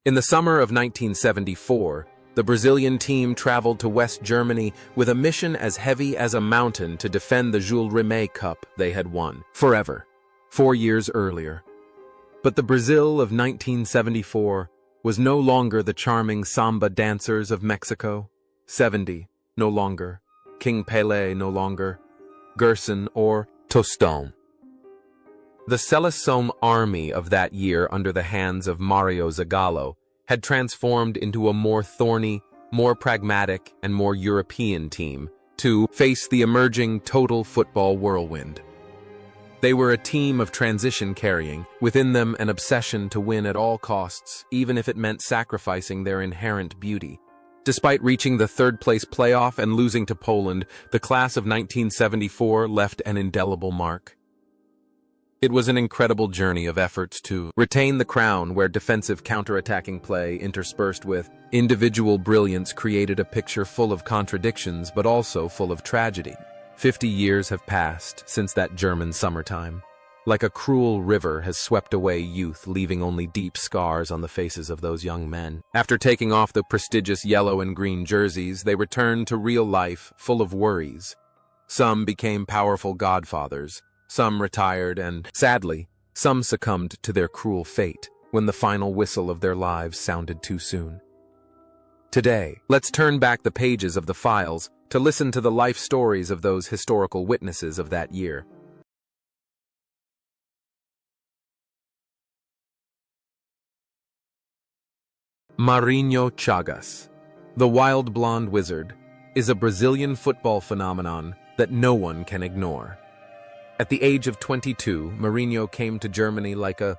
In the summer of 1974, the Brazilian team traveled to West Germany with a mission as heavy as a mountain to defend the Jules Rimet Cup they had won forever, 4 years earlier. But the Brazil of 1974 was no longer the charming samba dancers of Mexico. 70, no longer. King Pelé, no longer. Gerson or Tostão. The Seleção army of that year under the hands of Mario Zagallo had transformed into a more thorny, more pragmatic, and more European team to face the emerging total football whirlwind. They were a team of transition carrying, within them an obsession to win at all costs, even if it meant sacrificing their inherent beauty. Despite reaching the third-place playoff and losing to Poland, the class of 1974 left an indelible mark. It was an incredible journey of efforts to retain the crown where defensive counter-attacking play interspersed with individual brilliance created a picture full of contradictions but also full of tragedy. 50 years have passed since that German summertime. Like a cruel river has swept away youth, leaving only deep scars on the faces of those young men. After taking off the prestigious yellow and green jerseys, they returned to real life, full of worries. Some became powerful godfathers, some retired, and, sadly, some succumbed to their cruel fate when the final whistle of their lives sounded too soon. Today, let's turn back the pages of the files to listen to the life stories of those historical witnesses of that year. Marinho Chagas, the wild blonde wizard, is a Brazilian football phenomenon that no one can ignore. At the age of 22, Marinho came to Germany like a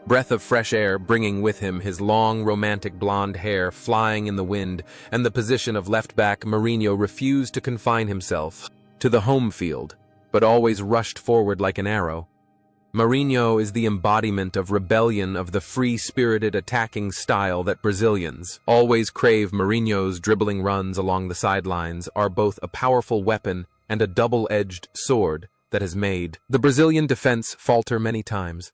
breath of fresh air, bringing with him his long, romantic blonde hair flying in the wind, and the position of left back. Marinho refused to confine himself to the home field, but always rushed forward like an arrow. Marinho is the embodiment of rebellion of the free-spirited attacking style that Brazilians always crave. Marinho's dribbling runs along the sidelines are both a powerful weapon and a double-edged sword that has made the Brazilian defense falter many times.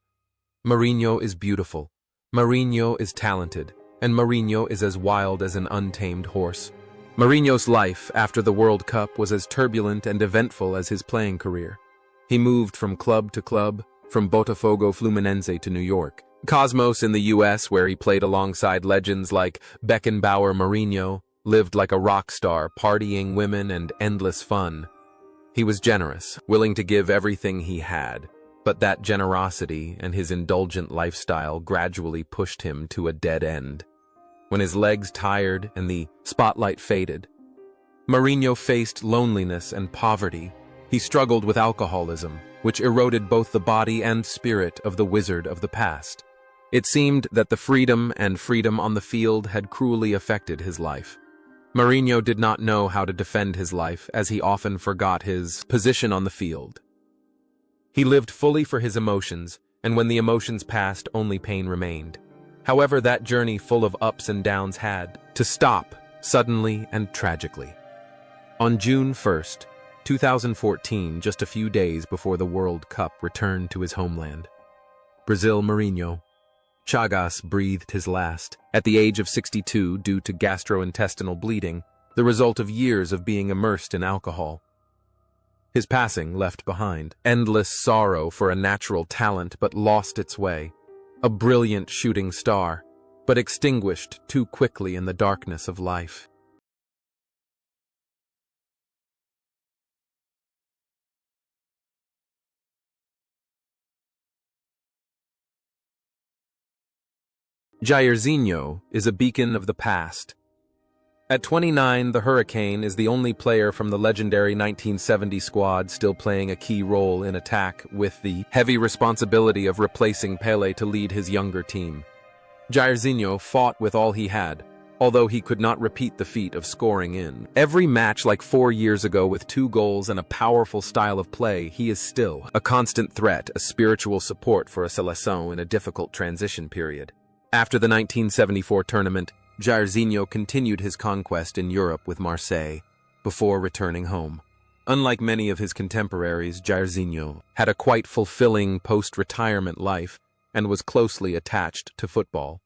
Marinho is beautiful, Marinho is talented, and Marinho is as wild as an untamed horse. Marinho's life after the World Cup was as turbulent and eventful as his playing career. He moved from club to club, from Botafogo Fluminense to New York, Cosmos in the US, where he played alongside legends like Beckenbauer. Marinho lived like a rock star, partying, women, and endless fun. He was generous, willing to give everything he had, but that generosity and his indulgent lifestyle gradually pushed him to a dead end. When his legs tired and the spotlight faded, Marinho faced loneliness and poverty. He struggled with alcoholism, which eroded both the body and spirit of the wizard of the past. It seemed that the freedom on the field had cruelly affected his life. Marinho did not know how to defend his life, as he often forgot his position on the field. He lived fully for his emotions, and when the emotions passed, only pain remained. However, that journey full of ups and downs had to stop, suddenly and tragically. On June 1st, 2014, just a few days before the World Cup returned to his homeland, Brazil, Marinho Chagas breathed his last, at the age of 62 due to gastrointestinal bleeding, the result of years of being immersed in alcohol. His passing left behind endless sorrow for a natural talent but lost its way, a brilliant shooting star, but extinguished too quickly in the darkness of life. Gerson is a beacon of the past. At 29, the Hurricane is the only player from the legendary 1970 squad still playing a key role in attack, with the heavy responsibility of replacing Pelé to lead his younger team. Gerson fought with all he had, although he could not repeat the feat of scoring in every match like 4 years ago with 2 goals and a powerful style of play. He is still a constant threat, a spiritual support for a Seleção in a difficult transition period. After the 1974 tournament, Gerson continued his conquest in Europe with Marseille, before returning home. Unlike many of his contemporaries, Gerson had a quite fulfilling post-retirement life and was closely attached to football.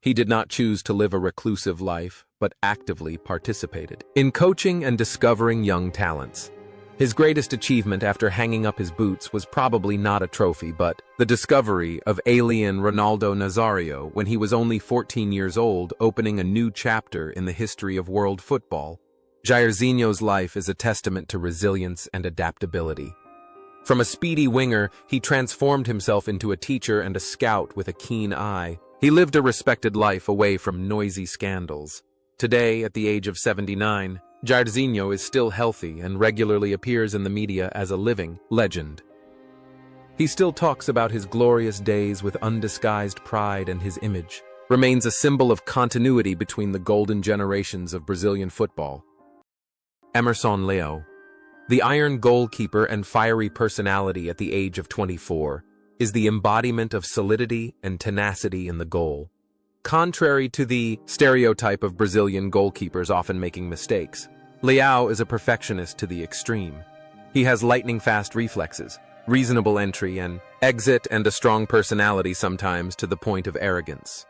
He did not choose to live a reclusive life, but actively participated in coaching and discovering young talents. His greatest achievement after hanging up his boots was probably not a trophy, but the discovery of alien Ronaldo Nazario when he was only 14 years old, opening a new chapter in the history of world football. Jairzinho's life is a testament to resilience and adaptability. From a speedy winger, he transformed himself into a teacher and a scout with a keen eye. He lived a respected life away from noisy scandals. Today, at the age of 79, Gerson is still healthy and regularly appears in the media as a living legend. He still talks about his glorious days with undisguised pride, and his image remains a symbol of continuity between the golden generations of Brazilian football. Emerson Leão, the iron goalkeeper and fiery personality at the age of 24, is the embodiment of solidity and tenacity in the goal. Contrary to the stereotype of Brazilian goalkeepers often making mistakes, Leão is a perfectionist to the extreme. He has lightning-fast reflexes, reasonable entry and exit, and a strong personality sometimes to the point of arrogance.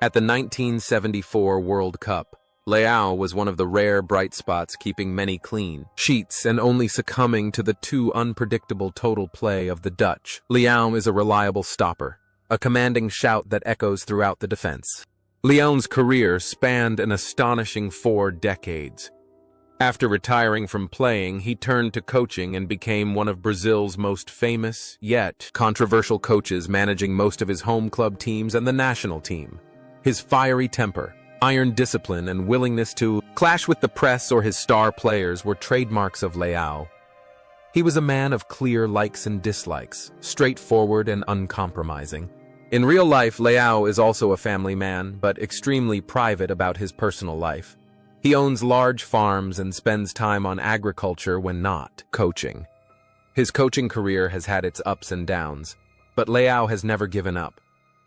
At the 1974 World Cup, Leão was one of the rare bright spots, keeping many clean sheets and only succumbing to the too unpredictable total play of the Dutch. Leão is a reliable stopper, a commanding shout that echoes throughout the defense. Leão's career spanned an astonishing 4 decades. After retiring from playing, he turned to coaching and became one of Brazil's most famous, yet controversial coaches, managing most of his home club teams and the national team. His fiery temper, iron discipline, and willingness to clash with the press or his star players were trademarks of Leão. He was a man of clear likes and dislikes, straightforward and uncompromising. In real life, Leão is also a family man, but extremely private about his personal life. He owns large farms and spends time on agriculture when not coaching. His coaching career has had its ups and downs, but Leão has never given up.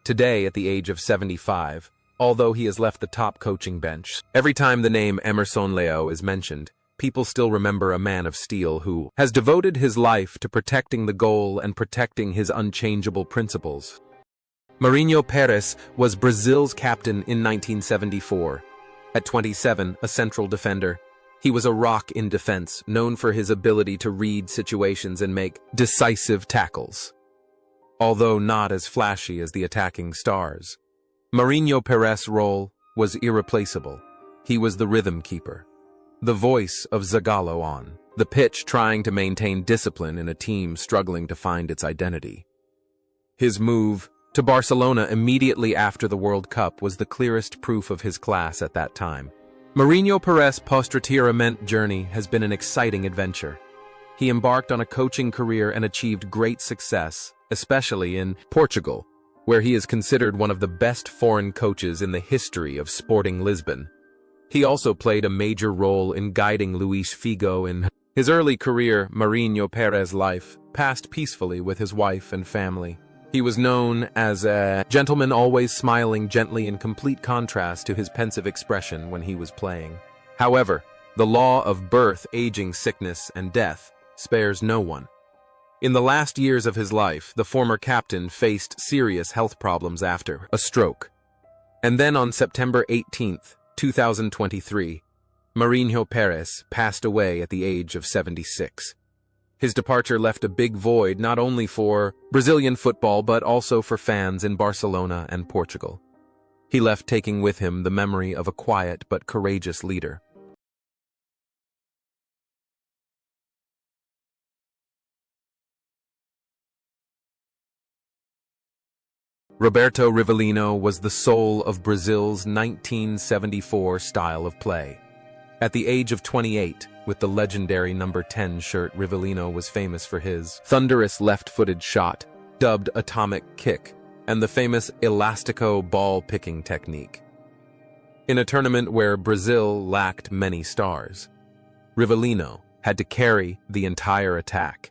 Today, at the age of 75, although he has left the top coaching bench, every time the name Emerson Leão is mentioned, people still remember a man of steel who has devoted his life to protecting the goal and protecting his unchangeable principles. Marinho Pérez was Brazil's captain in 1974. At 27, a central defender, he was a rock in defense, known for his ability to read situations and make decisive tackles. Although not as flashy as the attacking stars, Marinho Pérez's role was irreplaceable. He was the rhythm keeper, the voice of Zagallo on the pitch, trying to maintain discipline in a team struggling to find its identity. His move to Barcelona immediately after the World Cup was the clearest proof of his class at that time. Marinho Pérez's post-retirement journey has been an exciting adventure. He embarked on a coaching career and achieved great success, especially in Portugal, where he is considered one of the best foreign coaches in the history of Sporting Lisbon. He also played a major role in guiding Luis Figo in his early career. Marinho Pérez's life passed peacefully with his wife and family. He was known as a gentleman, always smiling gently, in complete contrast to his pensive expression when he was playing. However, the law of birth, aging, sickness, and death spares no one. In the last years of his life, the former captain faced serious health problems after a stroke. And then on September 18, 2023, Marinho Pérez passed away at the age of 76. His departure left a big void not only for Brazilian football but also for fans in Barcelona and Portugal. He left taking with him the memory of a quiet but courageous leader. Roberto Rivellino was the soul of Brazil's 1974 style of play. At the age of 28, with the legendary number 10 shirt, Rivellino was famous for his thunderous left-footed shot, dubbed atomic kick, and the famous elastico ball-picking technique. In a tournament where Brazil lacked many stars, Rivellino had to carry the entire attack.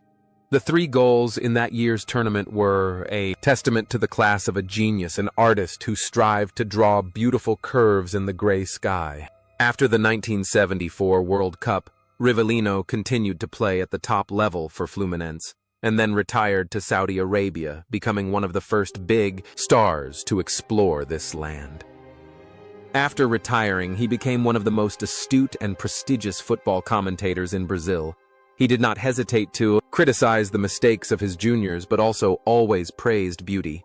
The 3 goals in that year's tournament were a testament to the class of a genius, an artist who strived to draw beautiful curves in the gray sky. After the 1974 World Cup, Rivellino continued to play at the top level for Fluminense, and then retired to Saudi Arabia, becoming one of the first big stars to explore this land. After retiring, he became one of the most astute and prestigious football commentators in Brazil. He did not hesitate to criticize the mistakes of his juniors, but also always praised beauty.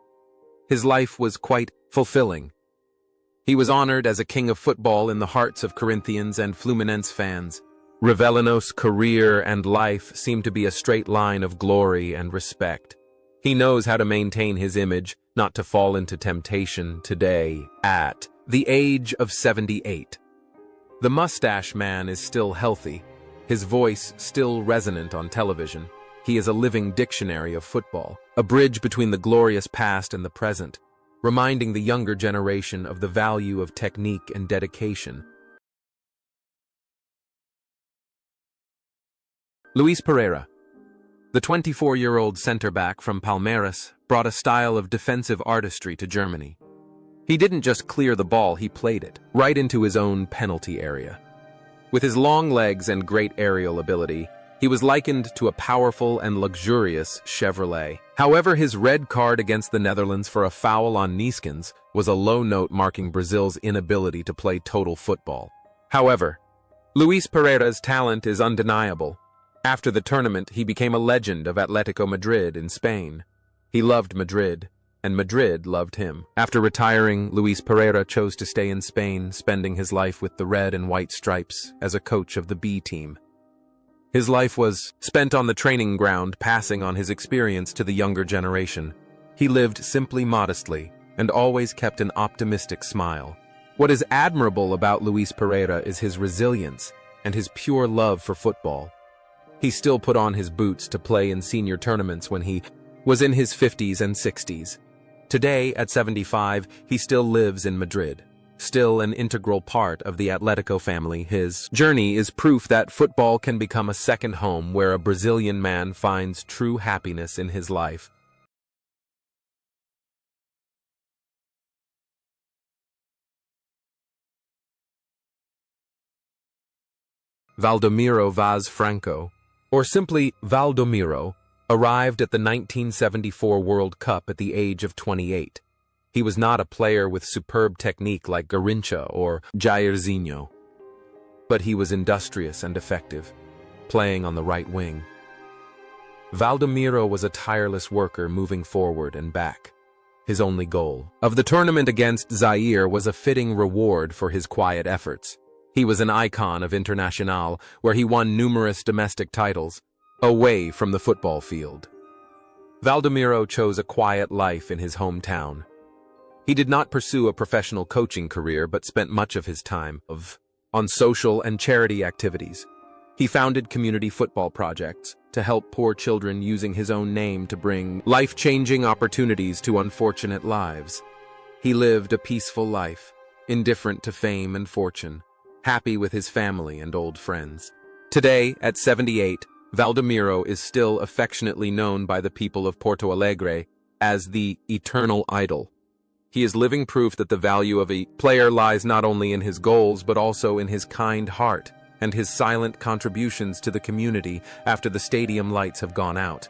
His life was quite fulfilling. He was honored as a king of football in the hearts of Corinthians and Fluminense fans. Rivelino's career and life seem to be a straight line of glory and respect. He knows how to maintain his image, not to fall into temptation today, at the age of 78. The mustache man is still healthy, his voice still resonant on television. He is a living dictionary of football, a bridge between the glorious past and the present, reminding the younger generation of the value of technique and dedication. Luis Pereira. The 24-year-old center-back from Palmeiras brought a style of defensive artistry to Germany. He didn't just clear the ball, he played it, right into his own penalty area. With his long legs and great aerial ability, he was likened to a powerful and luxurious Chevrolet. However, his red card against the Netherlands for a foul on Neeskens was a low note marking Brazil's inability to play total football. However, Luis Pereira's talent is undeniable. After the tournament, he became a legend of Atletico Madrid in Spain. He loved Madrid, and Madrid loved him. After retiring, Luis Pereira chose to stay in Spain, spending his life with the red and white stripes as a coach of the B team. His life was spent on the training ground, passing on his experience to the younger generation. He lived simply modestly and always kept an optimistic smile. What is admirable about Luis Pereira is his resilience and his pure love for football. He still put on his boots to play in senior tournaments when he was in his 50s and 60s. Today, at 75, he still lives in Madrid. Still an integral part of the Atletico family, his journey is proof that football can become a second home where a Brazilian man finds true happiness in his life. Valdomiro Vaz Franco, or simply Valdomiro, arrived at the 1974 World Cup at the age of 28. He was not a player with superb technique like Garrincha or Jairzinho, but he was industrious and effective, playing on the right wing. Valdomiro was a tireless worker moving forward and back. His only goal of the tournament against Zaire was a fitting reward for his quiet efforts. He was an icon of Internacional, where he won numerous domestic titles, away from the football field. Valdomiro chose a quiet life in his hometown. He did not pursue a professional coaching career, but spent much of his time on social and charity activities. He founded community football projects to help poor children, using his own name to bring life-changing opportunities to unfortunate lives. He lived a peaceful life, indifferent to fame and fortune, happy with his family and old friends. Today, at 78, Valdomiro is still affectionately known by the people of Porto Alegre as the eternal idol. He is living proof that the value of a player lies not only in his goals but also in his kind heart and his silent contributions to the community after the stadium lights have gone out.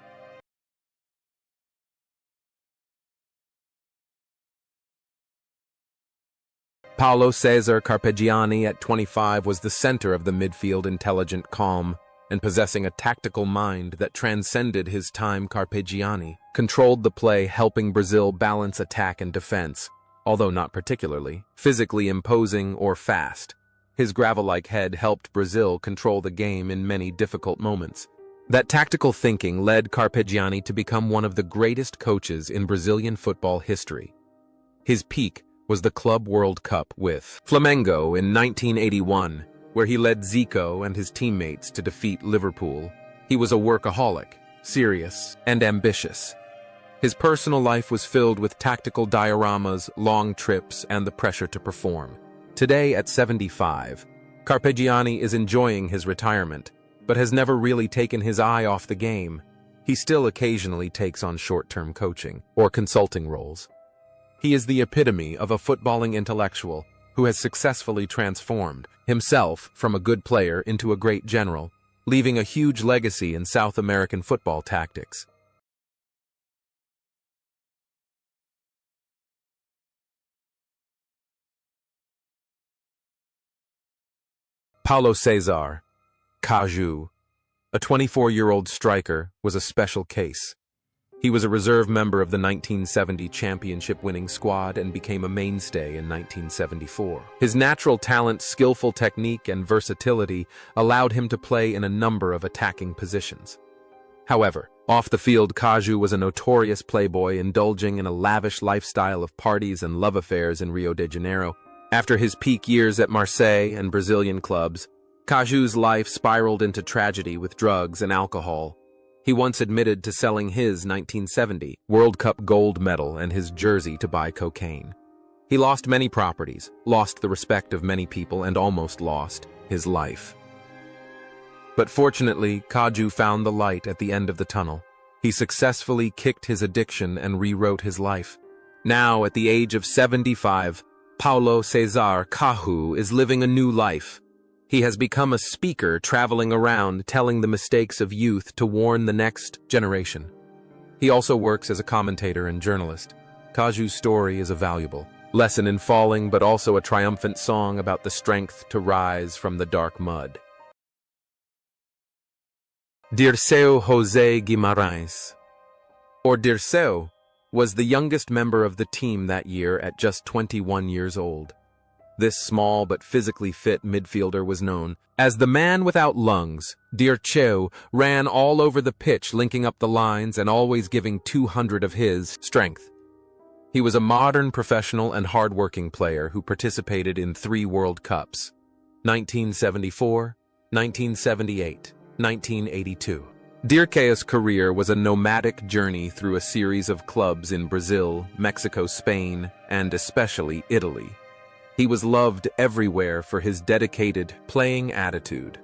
Paulo Cesar Carpegiani at 25 was the center of the midfield, intelligent, calm, and possessing a tactical mind that transcended his time. Carpegiani controlled the play, helping Brazil balance attack and defense, although not particularly physically imposing or fast. His gravel-like head helped Brazil control the game in many difficult moments. That tactical thinking led Carpegiani to become one of the greatest coaches in Brazilian football history. His peak was the Club World Cup with Flamengo in 1981, where he led Zico and his teammates to defeat Liverpool. He was a workaholic, serious, and ambitious. His personal life was filled with tactical dioramas, long trips, and the pressure to perform. Today, at 75, Carpegiani is enjoying his retirement, but has never really taken his eye off the game. He still occasionally takes on short-term coaching or consulting roles. He is the epitome of a footballing intellectual who has successfully transformed himself from a good player into a great general, leaving a huge legacy in South American football tactics. Paulo Cesar, Caju, a 24-year-old striker, was a special case. He was a reserve member of the 1970 championship-winning squad and became a mainstay in 1974. His natural talent, skillful technique, and versatility allowed him to play in a number of attacking positions. However, off the field, Caju was a notorious playboy, indulging in a lavish lifestyle of parties and love affairs in Rio de Janeiro. After his peak years at Marseille and Brazilian clubs, Caju's life spiraled into tragedy with drugs and alcohol. He once admitted to selling his 1970 World Cup gold medal and his jersey to buy cocaine. He lost many properties, lost the respect of many people, and almost lost his life. But fortunately, Caju found the light at the end of the tunnel. He successfully kicked his addiction and rewrote his life. Now, at the age of 75, Paulo Cesar Caju is living a new life. He has become a speaker, traveling around telling the mistakes of youth to warn the next generation. He also works as a commentator and journalist. Caju's story is a valuable lesson in falling, but also a triumphant song about the strength to rise from the dark mud. Dirceu José Guimarães, or Dirceu, was the youngest member of the team that year at just 21 years old. This small but physically fit midfielder was known as the man without lungs. Dirceu ran all over the pitch, linking up the lines and always giving 200 of his strength. He was a modern professional and hard-working player who participated in 3 World Cups: 1974, 1978, 1982. Dirceu's career was a nomadic journey through a series of clubs in Brazil, Mexico, Spain, and especially Italy. He was loved everywhere for his dedicated playing attitude.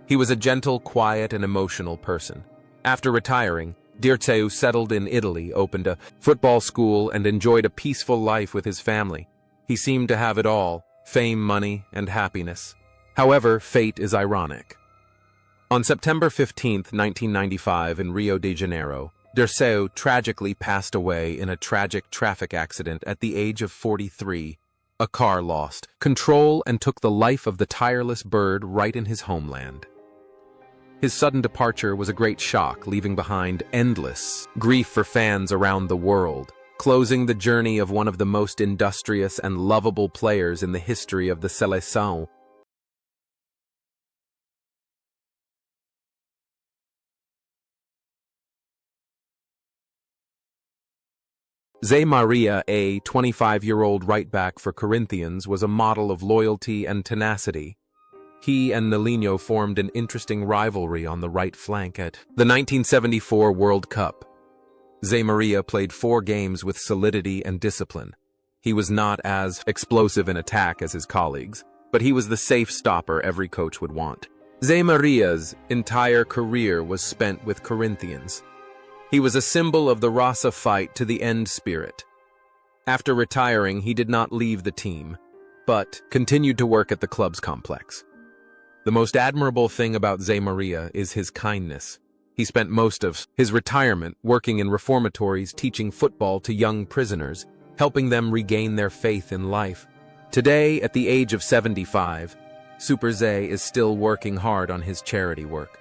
He was a gentle, quiet, and emotional person. After retiring, Dirceu settled in Italy, opened a football school, and enjoyed a peaceful life with his family. He seemed to have it all: fame, money, and happiness. However, fate is ironic. On September 15, 1995, in Rio de Janeiro, Dirceu tragically passed away in a tragic traffic accident at the age of 43. A car lost control and took the life of the tireless bird right in his homeland. His sudden departure was a great shock, leaving behind endless grief for fans around the world, closing the journey of one of the most industrious and lovable players in the history of the Seleção. Zé Maria, a 25-year-old right-back for Corinthians, was a model of loyalty and tenacity. He and Nelinho formed an interesting rivalry on the right flank at the 1974 World Cup. Zé Maria played 4 games with solidity and discipline. He was not as explosive in attack as his colleagues, but he was the safe stopper every coach would want. Zé Maria's entire career was spent with Corinthians. He was a symbol of the Raça fight to the end spirit. After retiring, he did not leave the team, but continued to work at the club's complex. The most admirable thing about Zé Maria is his kindness. He spent most of his retirement working in reformatories, teaching football to young prisoners, helping them regain their faith in life. Today, at the age of 75, Super Zé is still working hard on his charity work.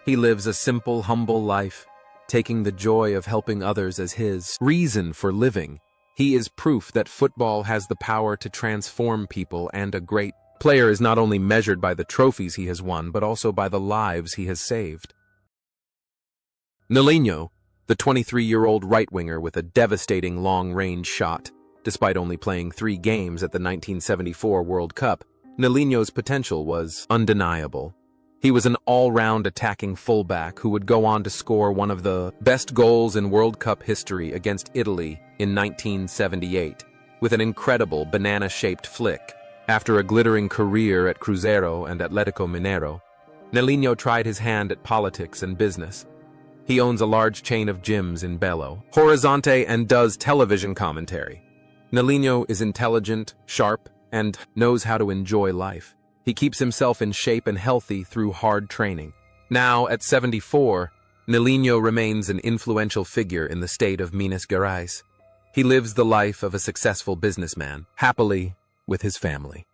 He lives a simple, humble life, taking the joy of helping others as his reason for living. He is proof that football has the power to transform people, and a great player is not only measured by the trophies he has won, but also by the lives he has saved. Nelinho, the 23-year-old right-winger with a devastating long-range shot. Despite only playing 3 games at the 1974 World Cup, Nelinho's potential was undeniable. He was an all-round attacking fullback who would go on to score one of the best goals in World Cup history against Italy in 1978, with an incredible banana-shaped flick. After a glittering career at Cruzeiro and Atlético Mineiro, Nelinho tried his hand at politics and business. He owns a large chain of gyms in Belo Horizonte and does television commentary. Nelinho is intelligent, sharp, and knows how to enjoy life. He keeps himself in shape and healthy through hard training. Now, at 74, Nelinho remains an influential figure in the state of Minas Gerais. He lives the life of a successful businessman, happily with his family.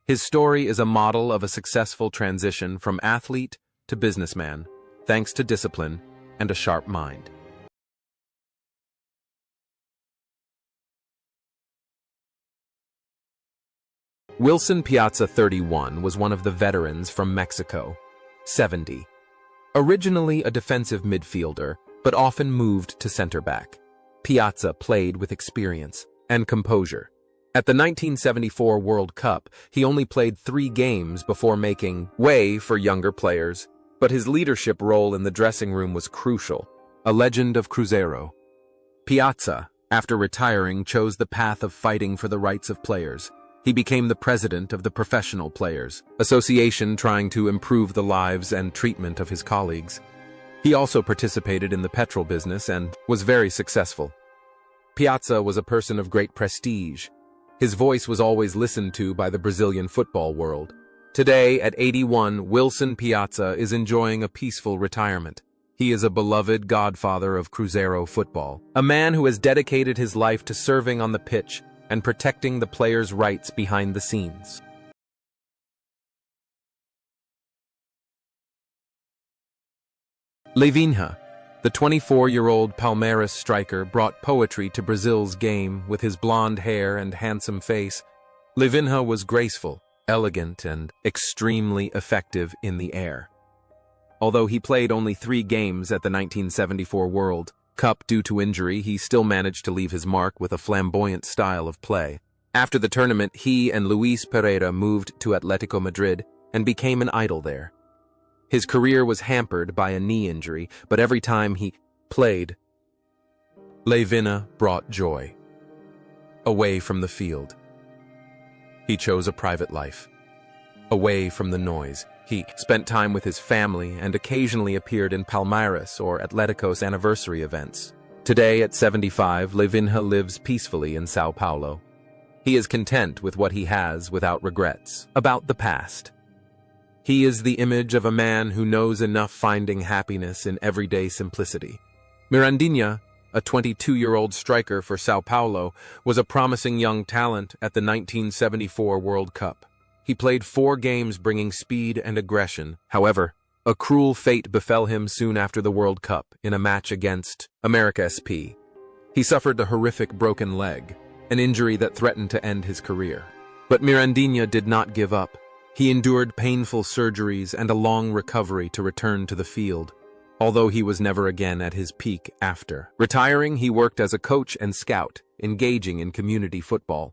His story is a model of a successful transition from athlete to businessman, thanks to discipline and a sharp mind. Wilson Piazza, 31, was one of the veterans from Mexico, 70. Originally a defensive midfielder, but often moved to center back. Piazza played with experience and composure. At the 1974 World Cup, he only played 3 games before making way for younger players, but his leadership role in the dressing room was crucial. A legend of Cruzeiro. Piazza, after retiring, chose the path of fighting for the rights of players. He became the president of the Professional Players Association, trying to improve the lives and treatment of his colleagues. He also participated in the petrol business and was very successful. Piazza was a person of great prestige. His voice was always listened to by the Brazilian football world. Today, at 81, Wilson Piazza is enjoying a peaceful retirement. He is a beloved godfather of Cruzeiro football, a man who has dedicated his life to serving on the pitch and protecting the players' rights behind the scenes. Leivinha, the 24-year-old Palmeiras striker, brought poetry to Brazil's game with his blonde hair and handsome face. Leivinha was graceful, elegant, and extremely effective in the air. Although he played only 3 games at the 1974 World Cup due to injury, he still managed to leave his mark with a flamboyant style of play. After the tournament, he and Luis Pereira moved to Atletico Madrid and became an idol there. His career was hampered by a knee injury, but every time he played, Leivinha brought joy. Away from the field, he chose a private life. Away from the noise, he spent time with his family and occasionally appeared in Palmeiras or Atletico's anniversary events. Today, at 75, Leivinha lives peacefully in São Paulo. He is content with what he has without regrets about the past. He is the image of a man who knows enough finding happiness in everyday simplicity. Mirandinha, a 22-year-old striker for São Paulo, was a promising young talent at the 1974 World Cup. He played 4 games bringing speed and aggression. However, a cruel fate befell him soon after the World Cup in a match against America SP. He suffered a horrific broken leg, an injury that threatened to end his career. But Mirandinha did not give up. He endured painful surgeries and a long recovery to return to the field, although he was never again at his peak after. Retiring, he worked as a coach and scout, engaging in community football.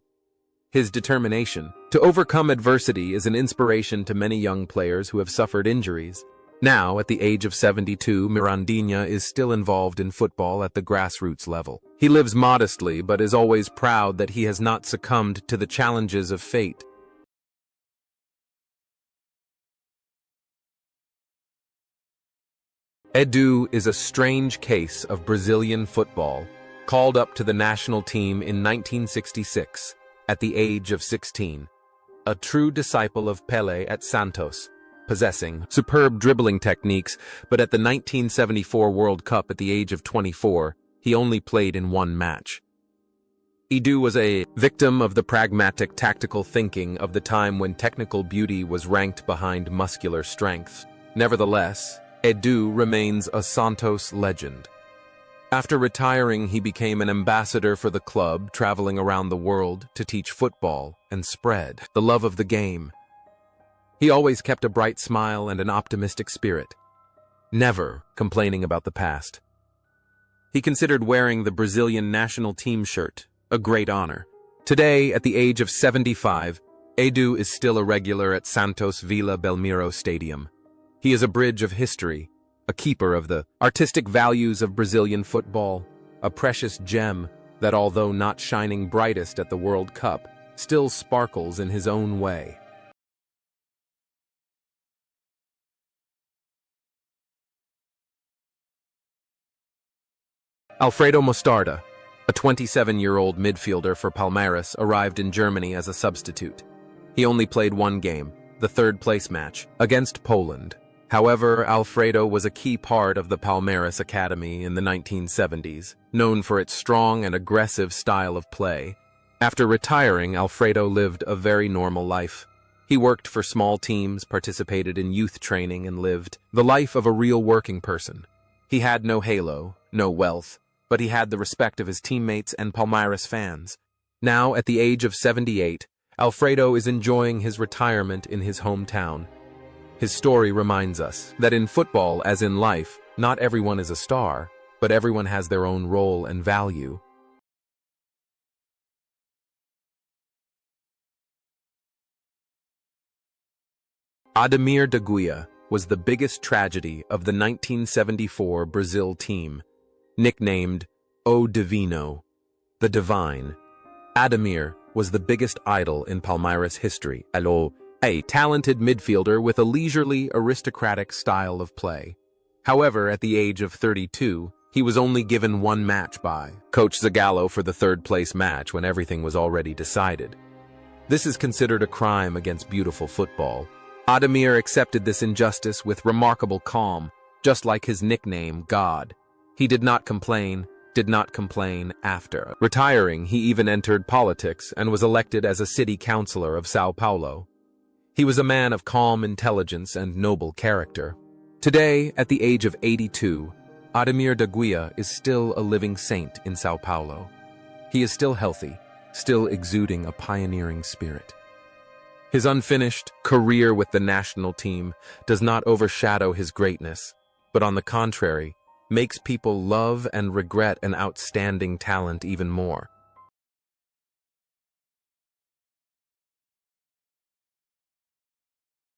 His determination to overcome adversity is an inspiration to many young players who have suffered injuries. Now, at the age of 72, Mirandinha is still involved in football at the grassroots level. He lives modestly, but is always proud that he has not succumbed to the challenges of fate. Edu is a strange case of Brazilian football, called up to the national team in 1966. At the age of 16, a true disciple of Pelé at Santos, possessing superb dribbling techniques, but at the 1974 World Cup at the age of 24, he only played in 1 match. Edu was a victim of the pragmatic tactical thinking of the time when technical beauty was ranked behind muscular strength. Nevertheless, Edu remains a Santos legend. After retiring, he became an ambassador for the club, traveling around the world to teach football and spread the love of the game. He always kept a bright smile and an optimistic spirit, never complaining about the past. He considered wearing the Brazilian national team shirt a great honor. Today, at the age of 75, Edu is still a regular at Santos Vila Belmiro Stadium. He is a bridge of history, a keeper of the artistic values of Brazilian football, a precious gem that, although not shining brightest at the World Cup, still sparkles in his own way. Alfredo Mostarda, a 27-year-old midfielder for Palmeiras, arrived in Germany as a substitute. He only played 1 game, the 3rd-place match, against Poland. However, Alfredo was a key part of the Palmeiras Academy in the 1970s, known for its strong and aggressive style of play. After retiring, Alfredo lived a very normal life. He worked for small teams, participated in youth training, and lived the life of a real working person. He had no halo, no wealth, but he had the respect of his teammates and Palmeiras fans. Now, at the age of 78, Alfredo is enjoying his retirement in his hometown. His story reminds us that in football, as in life, not everyone is a star, but everyone has their own role and value. Ademir da Guia was the biggest tragedy of the 1974 Brazil team, nicknamed O Divino, the Divine. Ademir was the biggest idol in Palmeiras history, a talented midfielder with a leisurely, aristocratic style of play. However, at the age of 32, he was only given one match by Coach Zagallo for the third-place match when everything was already decided. This is considered a crime against beautiful football. Ademir accepted this injustice with remarkable calm, just like his nickname, God. He did not complain after. Retiring, he even entered politics and was elected as a city councillor of São Paulo. He was a man of calm intelligence and noble character. Today, at the age of 82, Ademir da Guia is still a living saint in São Paulo. He is still healthy, still exuding a pioneering spirit. His unfinished career with the national team does not overshadow his greatness, but on the contrary, makes people love and regret an outstanding talent even more.